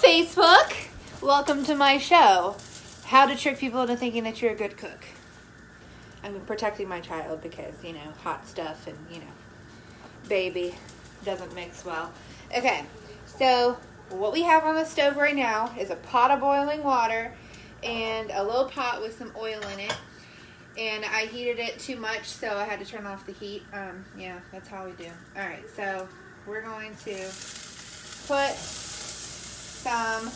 Facebook! Welcome to my show. How to trick people into thinking that you're a good cook. I'm protecting my child because, you know, hot stuff and, you know, baby doesn't mix well. Okay, so what we have on the stove right now is a pot of boiling water and a little pot with some oil in it. And I heated it too much, so I had to turn off the heat. Yeah, that's how we do. All right, so we're going to put some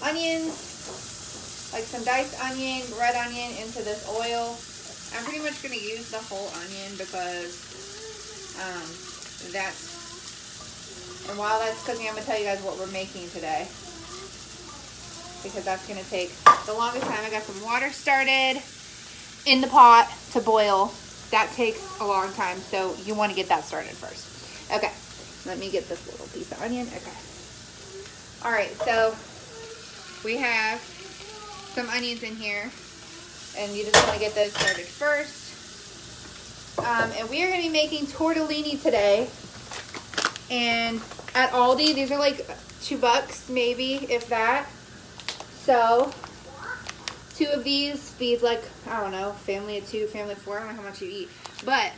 onions, like some diced onion, red onion, into this oil. I'm pretty much going to use the whole onion because and while that's cooking, I'm going to tell you guys what we're making today, because that's going to take the longest time. I got some water started in the pot to boil. That takes a long time, so you want to get that started first. Okay, let me get this little piece of onion. Okay. All right, so we have some onions in here, and you just want to get those started first. And we are going to be making tortellini today. And at Aldi, these are like $2 maybe, if that. So 2 of these feeds like, I don't know, family of 2, family of 4. I don't know how much you eat. But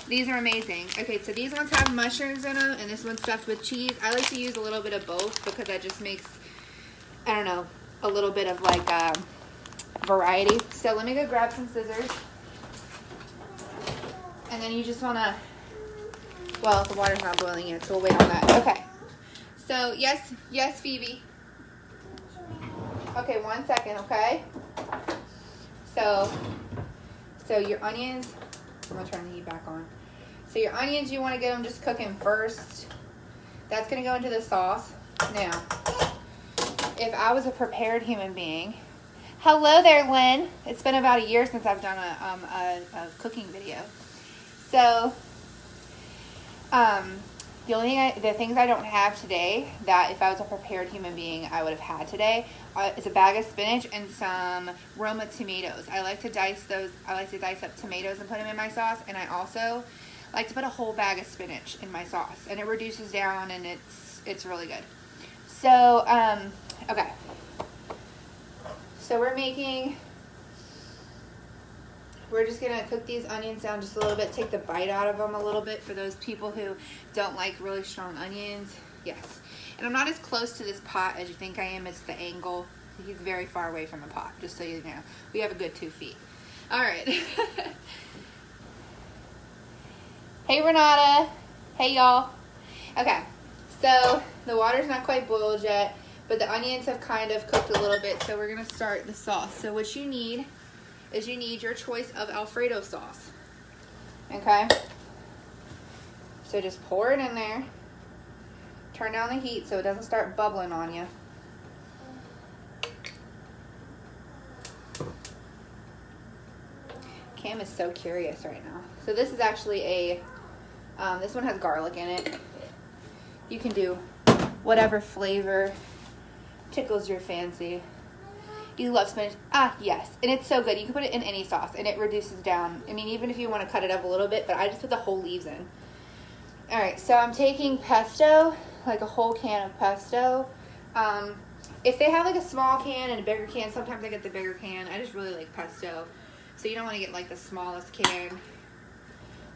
these are amazing. Okay, so these ones have mushrooms in them, and this one's stuffed with cheese. I like to use a little bit of both because that just makes, I don't know, a little bit of like variety. So let me go grab some scissors. And then you just want to, well, the water's not boiling yet, so we'll wait on that. Okay. So, yes, Phoebe. Okay, 1 second, okay? So your onions, I'm going to turn the heat back on. So your onions, you want to get them just cooking first. That's going to go into the sauce. Now, if I was a prepared human being, hello there, Lynn. It's been about a year since I've done a cooking video. So, the things I don't have today that if I was a prepared human being I would have had today is a bag of spinach and some Roma tomatoes. I like to dice those. I like to dice up tomatoes and put them in my sauce, and I also like to put a whole bag of spinach in my sauce, and it reduces down, and it's really good. So okay, so we're just going to cook these onions down just a little bit, take the bite out of them a little bit for those people who don't like really strong onions. Yes. And I'm not as close to this pot as you think I am. It's the angle. He's very far away from the pot, just so you know. We have a good 2 feet. All right. Hey, Renata. Hey, y'all. Okay. So the water's not quite boiled yet, but the onions have kind of cooked a little bit, so we're going to start the sauce. So what you need is you need your choice of Alfredo sauce. Okay? So just pour it in there. Turn down the heat so it doesn't start bubbling on you. Cam is so curious right now. So this is actually this one has garlic in it. You can do whatever flavor tickles your fancy. You love spinach? Ah, yes. And it's so good. You can put it in any sauce, and it reduces down. I mean, even if you want to cut it up a little bit, but I just put the whole leaves in. All right, so I'm taking pesto, like a whole can of pesto. If they have like a small can and a bigger can, sometimes I get the bigger can. I just really like pesto. So you don't want to get like the smallest can.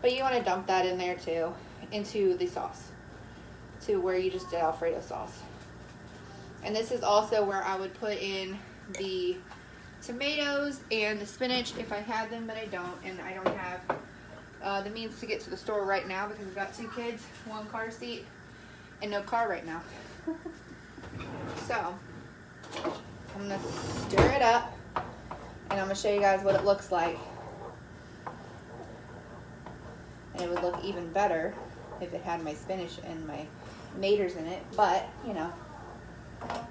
But you want to dump that in there too, into the sauce, to where you just did Alfredo sauce. And this is also where I would put in the tomatoes and the spinach if I had them, but I don't, and I don't have the means to get to the store right now because we've got 2 kids, 1 car seat, and no car right now. So I'm gonna stir it up, and I'm gonna show you guys what it looks like. And it would look even better if it had my spinach and my tomatoes in it, but you know,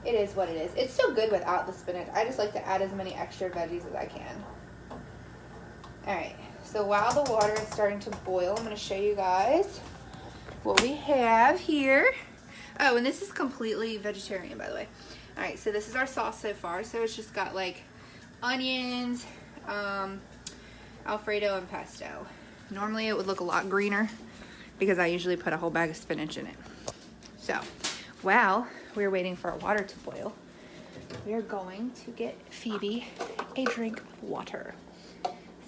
it is what it is. It's so good without the spinach. I just like to add as many extra veggies as I can. Alright, so while the water is starting to boil, I'm going to show you guys what we have here. Oh, and this is completely vegetarian, by the way. Alright, so this is our sauce so far. So it's just got like onions, Alfredo, and pesto. Normally it would look a lot greener because I usually put a whole bag of spinach in it. So while we're waiting for our water to boil, we're going to get Phoebe a drink of water.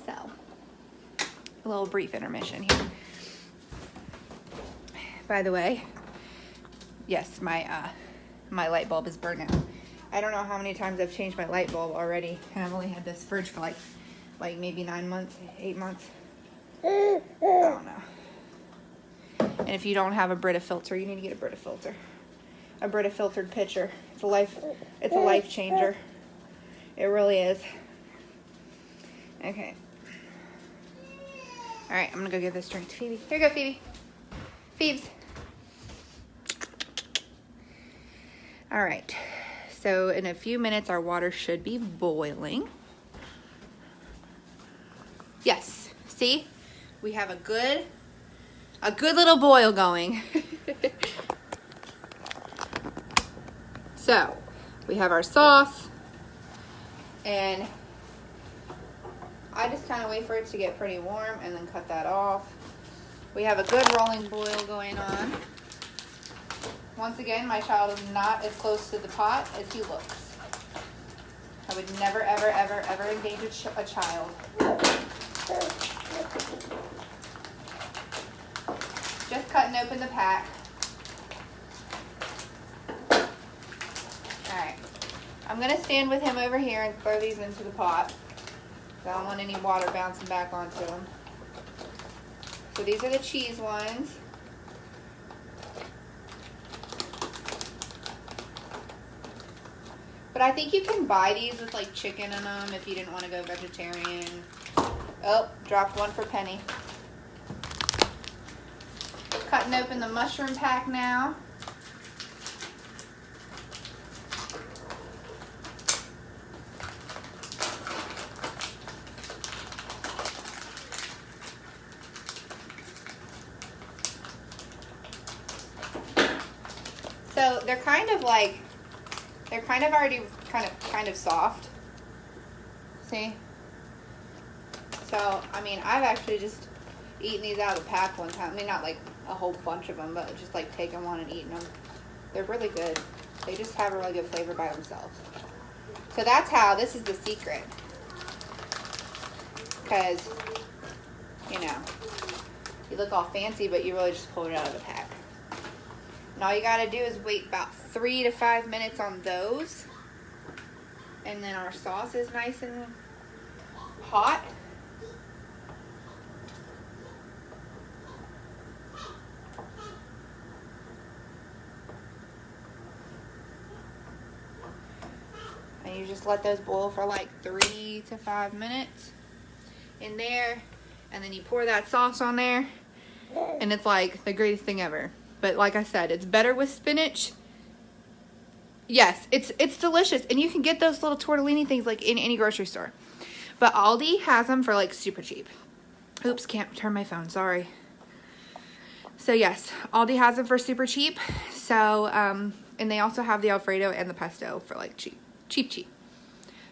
So, a little brief intermission here. By the way, yes, my light bulb is burnt out. I don't know how many times I've changed my light bulb already, and I've only had this fridge for like maybe 9 months, 8 months. I don't know. And if you don't have a Brita filter, you need to get a Brita filter. A Brita filtered pitcher. It's a life changer. It really is. Okay. All right, I'm gonna go give this drink to Phoebe. Here you go, Phoebe. Phoebes. All right. So in a few minutes, our water should be boiling. Yes. See, we have a good little boil going. So we have our sauce, and I just kind of wait for it to get pretty warm and then cut that off. We have a good rolling boil going on. Once again, my child is not as close to the pot as he looks. I would never, ever, ever, ever engage a child. Just cutting open the pack. Alright. I'm going to stand with him over here and throw these into the pot. I don't want any water bouncing back onto them. So these are the cheese ones. But I think you can buy these with like chicken in them if you didn't want to go vegetarian. Oh, dropped one for Penny. Cutting open the mushroom pack now. So they're kind of already kind of soft. See? So, I mean, I've actually just eaten these out of the pack one time. I mean, not like a whole bunch of them, but just like taking one and eating them. They're really good. They just have a really good flavor by themselves. So that's how, this is the secret. Because, you know, you look all fancy, but you really just pulled it out of the pack. And all you gotta do is wait about 3 to 5 minutes on those. And then our sauce is nice and hot. And you just let those boil for like 3 to 5 minutes in there. And then you pour that sauce on there. And it's like the greatest thing ever. But like I said, it's better with spinach. Yes, it's delicious. And you can get those little tortellini things like in any grocery store. But Aldi has them for like super cheap. Oops, can't turn my phone, sorry. So yes, Aldi has them for super cheap. So, and they also have the Alfredo and the pesto for like cheap.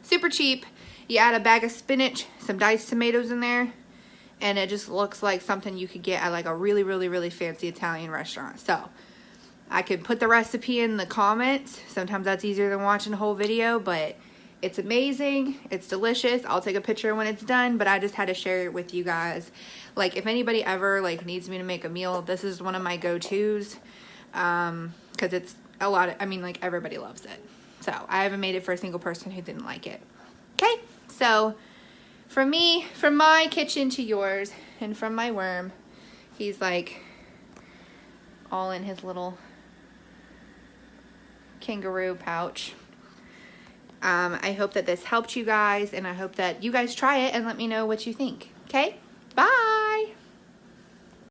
Super cheap. You add a bag of spinach, some diced tomatoes in there. And it just looks like something you could get at like a really, really, really fancy Italian restaurant. So I could put the recipe in the comments. Sometimes that's easier than watching the whole video, but it's amazing. It's delicious. I'll take a picture when it's done, but I just had to share it with you guys. Like if anybody ever like needs me to make a meal, this is one of my go-tos. Cause it's a lot of, I mean like everybody loves it. So I haven't made it for a single person who didn't like it. Okay. So from me, from my kitchen to yours, and from my worm, he's like all in his little kangaroo pouch. I hope that this helped you guys, and I hope that you guys try it and let me know what you think. Okay? Bye!